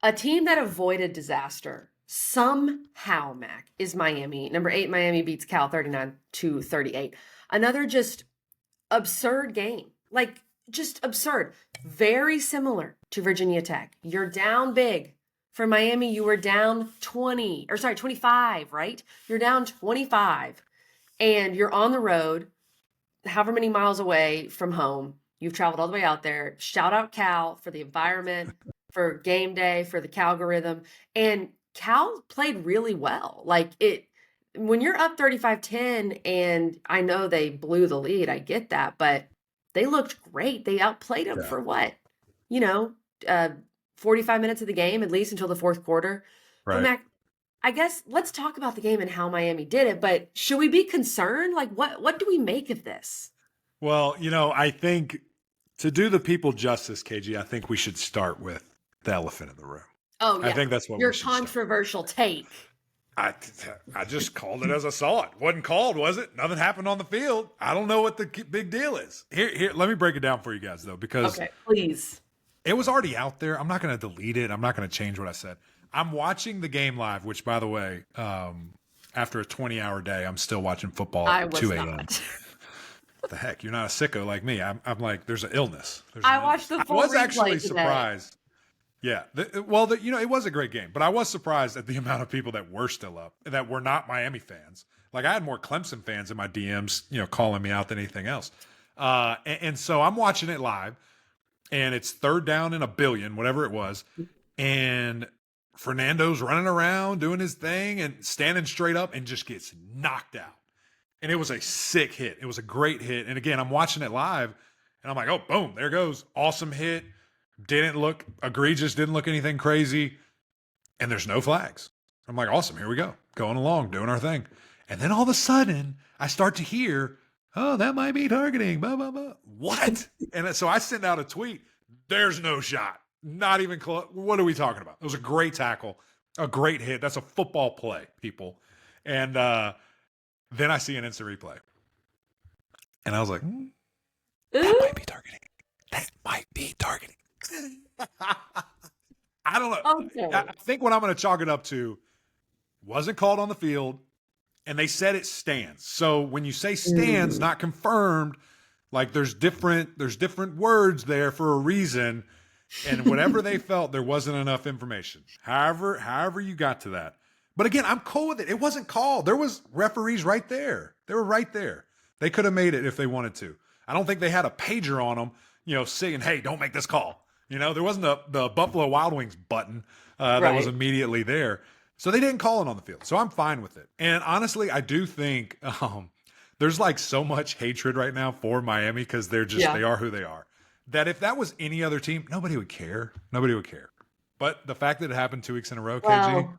A team that avoided disaster somehow, Mac, is Miami. Number 8, Miami beats Cal 39-38. Another just absurd game. Like, just absurd. Very similar to Virginia Tech. You're down big. For Miami, you were down 25, right? You're down 25 and you're on the road, however many miles away from home. You've traveled all the way out there. Shout out Cal for the environment, for game day, for the Calgorithm. And Cal played really well. Like when you're up 35-10, and I know they blew the lead, I get that, but they looked great. They outplayed them Yeah. for what? You know, uh, 45 minutes of the game, at least until the fourth quarter. But Right. Mac, I guess let's talk about the game and how Miami did it, but should we be concerned? Like what do we make of this? Well, I think to do the people justice, KG, I think we should start with the elephant in the room. Oh I yeah. think that's what Your we should start. controversial take. I just called it as I saw it. Wasn't called, was it? Nothing happened on the field. I don't know what the big deal is. Here, let me break it down for you guys though, because Okay, please. it was already out there. I'm not going to delete it. I'm not going to change what I said. I'm watching the game live, which, by the way, after a 20-hour day, I'm still watching football I at was 2 a.m. not. What the heck? You're not a sicko like me. I'm like, there's an illness. I watched the I full was replay actually today. surprised. Yeah. It was a great game, but I was surprised at the amount of people that were still up, that were not Miami fans. Like, I had more Clemson fans in my DMs, calling me out than anything else. And so I'm watching it live, and it's 3rd down and a billion, whatever it was. And Fernando's running around doing his thing and standing straight up and just gets knocked out. And it was a sick hit. It was a great hit. And again, I'm watching it live and I'm like, oh, boom, there goes. Awesome hit. Didn't look egregious, didn't look anything crazy. And there's no flags. I'm like, awesome, here we go. Going along, doing our thing. And then all of a sudden, I start to hear, oh, that might be targeting, blah, blah, blah. What? And so I send out a tweet. There's no shot. Not even close. What are we talking about? It was a great tackle, a great hit. That's a football play, people. And then I see an instant replay. And I was like, that might be targeting. That might be targeting. I don't know. Okay. I think what I'm going to chalk it up to wasn't called on the field, and they said it stands. So when you say stands, not confirmed, like there's different words there for a reason, and whatever they felt, there wasn't enough information. However you got to that. But again, I'm cool with it. It wasn't called. There was referees right there. They were right there. They could have made it if they wanted to. I don't think they had a pager on them, saying, hey, don't make this call. There wasn't the Buffalo Wild Wings button that was immediately there. So they didn't call it on the field. So I'm fine with it. And honestly, I do think there's like so much hatred right now for Miami because they are who they are. That if that was any other team, nobody would care. Nobody would care. But the fact that it happened 2 weeks in a row, KG,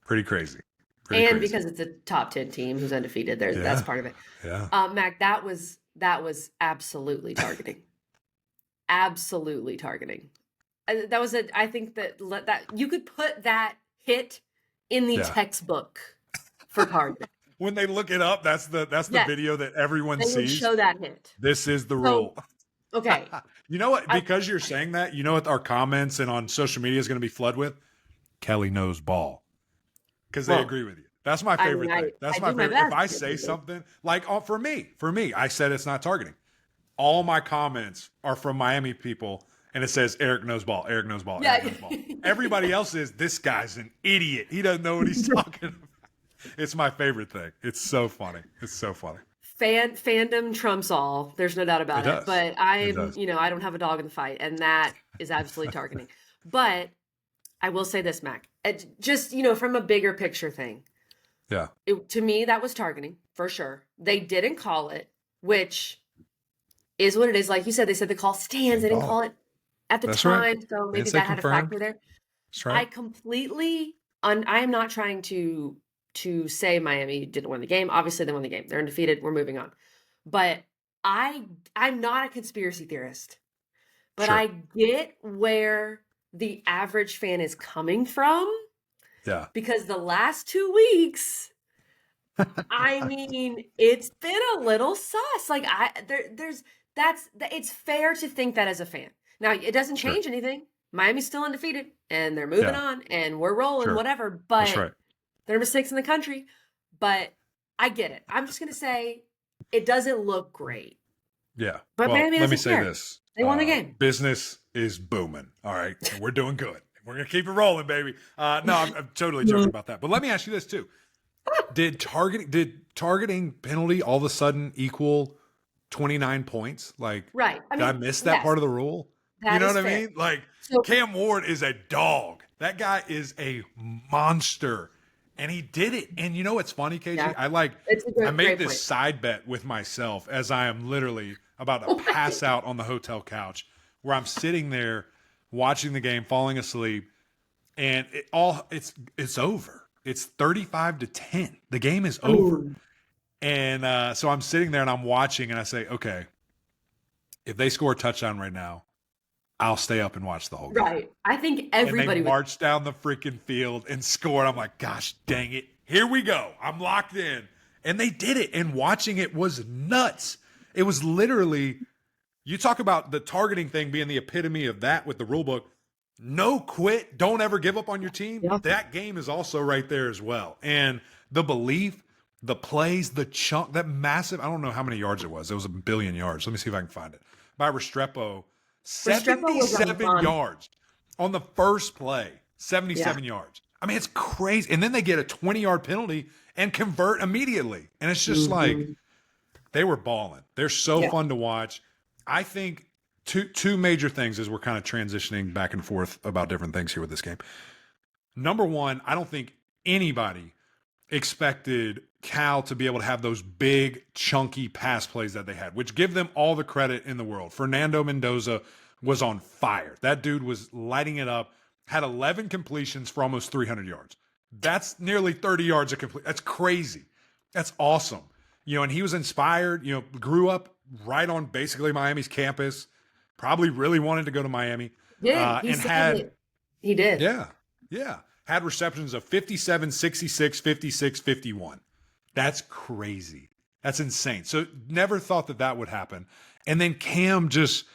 pretty crazy. Because it's a top 10 team who's undefeated, that's part of it. Yeah. Mac, that was absolutely targeting. Absolutely targeting. I think that you could put that hit in the textbook for targeting. When they look it up, that's the video that everyone they sees. Would show that hit. This is the rule. Okay. You know what? Because you're saying that, you know what our comments and on social media is going to be flooded with? Kelly knows ball. Because they agree with you. That's my favorite thing. That's my favorite. If I say something, like for me, I said it's not targeting. All my comments are from Miami people, and it says Eric knows ball. Eric knows ball. Eric knows ball. Everybody else is, this guy's an idiot. He doesn't know what he's talking about. It's my favorite thing. It's so funny. It's so funny. Fandom trumps all. There's no doubt about it. But I don't have a dog in the fight, and that is absolutely targeting. But I will say this, Mac, just from a bigger picture thing. Yeah. To me, that was targeting for sure. They didn't call it, which is what it is. Like you said, they said the call stands. They didn't call it at the time, right. So maybe that had a factor there. That's right. I am not trying to say Miami didn't win the game. Obviously, they won the game. They're undefeated. We're moving on. But I'm not a conspiracy theorist. But I get where the average fan is coming from. Yeah. Because the last 2 weeks, it's been a little sus. Like it's fair to think that as a fan. Now, it doesn't change anything. Miami's still undefeated and they're moving Yeah, on and we're rolling, sure. whatever. That's But right. they're number 6 in the country. But I get it. I'm just going to say it doesn't look great. Yeah. But Well, Miami let me doesn't say care. this. They won the game. Business is booming. All right. And we're doing good. We're going to keep it rolling, baby. No, I'm totally joking about that. But let me ask you this too. Did targeting penalty all of a sudden equal 29 points? Like, Right. I did I mean, miss that yes, part of the rule? You that know is what I fair. mean? Like, So, Cam Ward is a dog. That guy is a monster. And he did it. And you know what's funny, KG? yeah, it's a I great, made great this point. side bet with myself as I am literally about to pass out on the hotel couch where I'm sitting there watching the game, falling asleep, and it's over. It's 35-10. The game is over. Ooh, And so I'm sitting there and I'm watching and I say, okay, if they score a touchdown right now, I'll stay up and watch the whole game. right. I think And they everybody was. marched down the freaking field and scored. I'm like, gosh dang it. Here we go. I'm locked in. And they did it. And watching it was nuts. It was literally, you talk about the targeting thing being the epitome of that with the rule book. No quit. Don't ever give up on your team. Yeah. That game is also right there as well. And the belief, the plays, the chunk, that massive, I don't know how many yards it was. It was a billion yards. Let me see if I can find it. By Restrepo, Restrepo was 77 on. yards on the first play, Yeah. 77 yards. I mean, it's crazy. And then they get a 20-yard penalty and convert immediately. And it's just like, Mhm. they were balling. They're so Yeah. fun to watch. I think two major things as we're kind of transitioning back and forth about different things here with this game. Number one, I don't think anybody expected Cal to be able to have those big, chunky pass plays that they had, which give them all the credit in the world. Fernando Mendoza was on fire. That dude was lighting it up, had 11 completions for almost 300 yards. That's nearly 30 yards a complete. That's crazy. That's awesome. And he was inspired, grew up right on basically Miami's campus, probably really wanted to go to Miami, Did he and said had, that he did? yeah, yeah, had receptions of 57, 66, 56, 51. That's crazy. That's insane. So never thought that would happen. And then Cam just,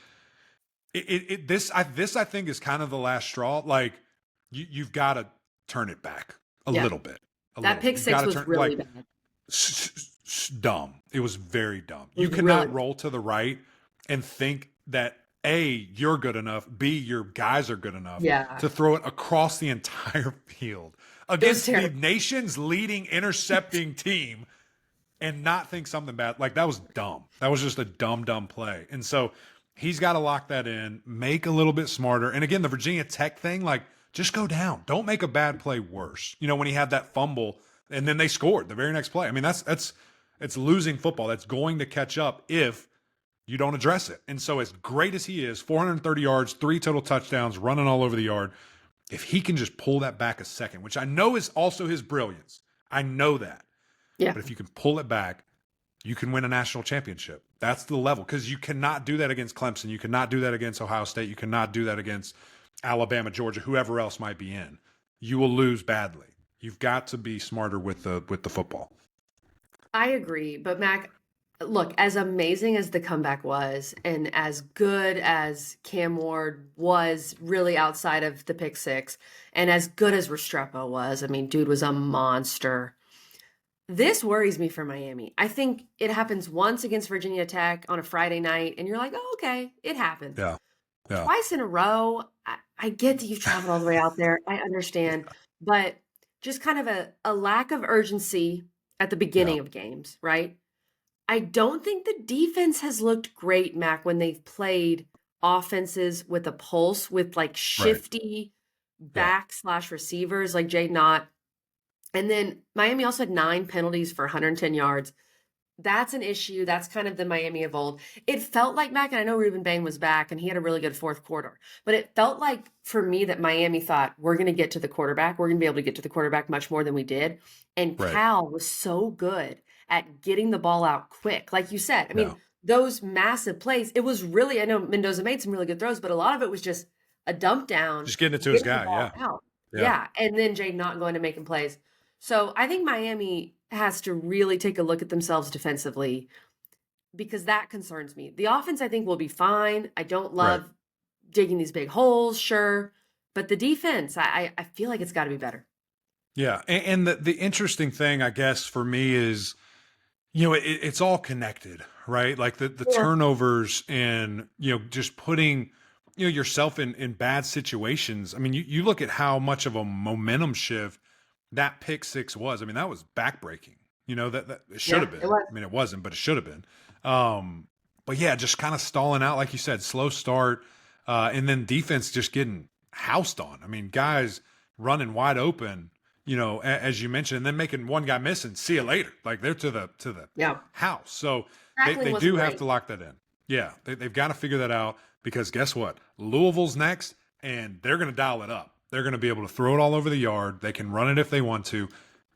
this I think is kind of the last straw. Like you've got to turn it back a Yeah. little bit. That pick You've six got to was turn really like bad. dumb. It was very dumb. It You was cannot really roll to the right and think that A, you're good enough, B, your guys are good enough Yeah. to throw it across the entire field against the terrible. nation's leading intercepting team and not think something bad. Like that was dumb. That was just a dumb play. And so he's got to lock that in, make a little bit smarter. And again, the Virginia Tech thing, like just go down. Don't make a bad play worse. When he had that fumble and then they scored the very next play. I mean, it's losing football. That's going to catch up if you don't address it. And so as great as he is, 430 yards, 3 total touchdowns, running all over the yard, if he can just pull that back a second, which I know is also his brilliance. I know that. Yeah. But if you can pull it back, you can win a national championship. That's the level, because you cannot do that against Clemson. You cannot do that against Ohio State. You cannot do that against Alabama, Georgia, whoever else might be in. You will lose badly. You've got to be smarter with the football. I agree, but Mac, look, as amazing as the comeback was, and as good as Cam Ward was, really outside of the pick six, and as good as Restrepo was, I mean, dude was a monster. This worries me for Miami. I think it happens once against Virginia Tech on a Friday night, and you're like, oh, okay, it happens. Yeah. Yeah. Twice in a row, I get that you've traveled all the way out there. I understand. But just kind of a lack of urgency at the beginning of games, right? I don't think the defense has looked great, Mac, when they've played offenses with a pulse, with like shifty back/receivers like Jay Knott. And then Miami also had 9 penalties for 110 yards. That's an issue. That's kind of the Miami of old. It felt like, Mac, and I know Ruben Bain was back and he had a really good fourth quarter, but it felt like for me that Miami thought we're going to get to the quarterback. We're going to be able to get to the quarterback much more than we did. And Cal was so good at getting the ball out quick. Like you said, I mean, those massive plays, it was really, I know Mendoza made some really good throws, but a lot of it was just a dump down. Just getting it to his guy. Yeah. And then Jay not going to making plays. So I think Miami has to really take a look at themselves defensively, because that concerns me. The offense, I think, will be fine. I don't love digging these big holes, sure. But the defense, I feel like it's got to be better. Yeah, and the interesting thing, I guess, for me is, it's all connected, right? Like the Yeah. turnovers and just putting yourself in bad situations. I mean, you look at how much of a momentum shift that pick six was. I mean, that was backbreaking. That it should Yeah, have it been. was. I mean, it wasn't, but it should have been. But yeah, just kind of stalling out, like you said, slow start, and then defense just getting housed on. I mean, guys running wide open, as you mentioned, and then making one guy miss and see you later. Like they're to the Yeah. house. So they, Tackling they wasn't do have great. to lock that in. Yeah, they've got to figure that out because guess what? Louisville's next, and they're going to dial it up. They're going to be able to throw it all over the yard. They can run it if they want to.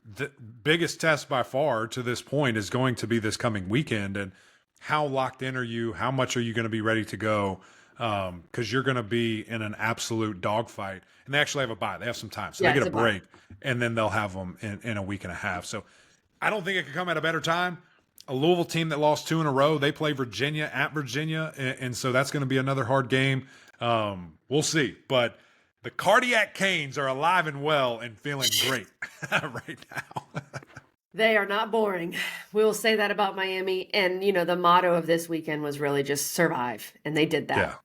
The biggest test by far to this point is going to be this coming weekend. And how locked in are you? How much are you going to be ready to go? Because you're going to be in an absolute dogfight. And they actually have a bye. They have some time. So they Yeah, get it's a a bye. break, and then they'll have them in a week and a half. So I don't think it could come at a better time. A Louisville team that lost 2 in a row. They play Virginia at Virginia, and so that's going to be another hard game. We'll see. But the Cardiac Canes are alive and well and feeling great right now. They are not boring. We will say that about Miami. And, the motto of this weekend was really just survive. And they did Yeah. that.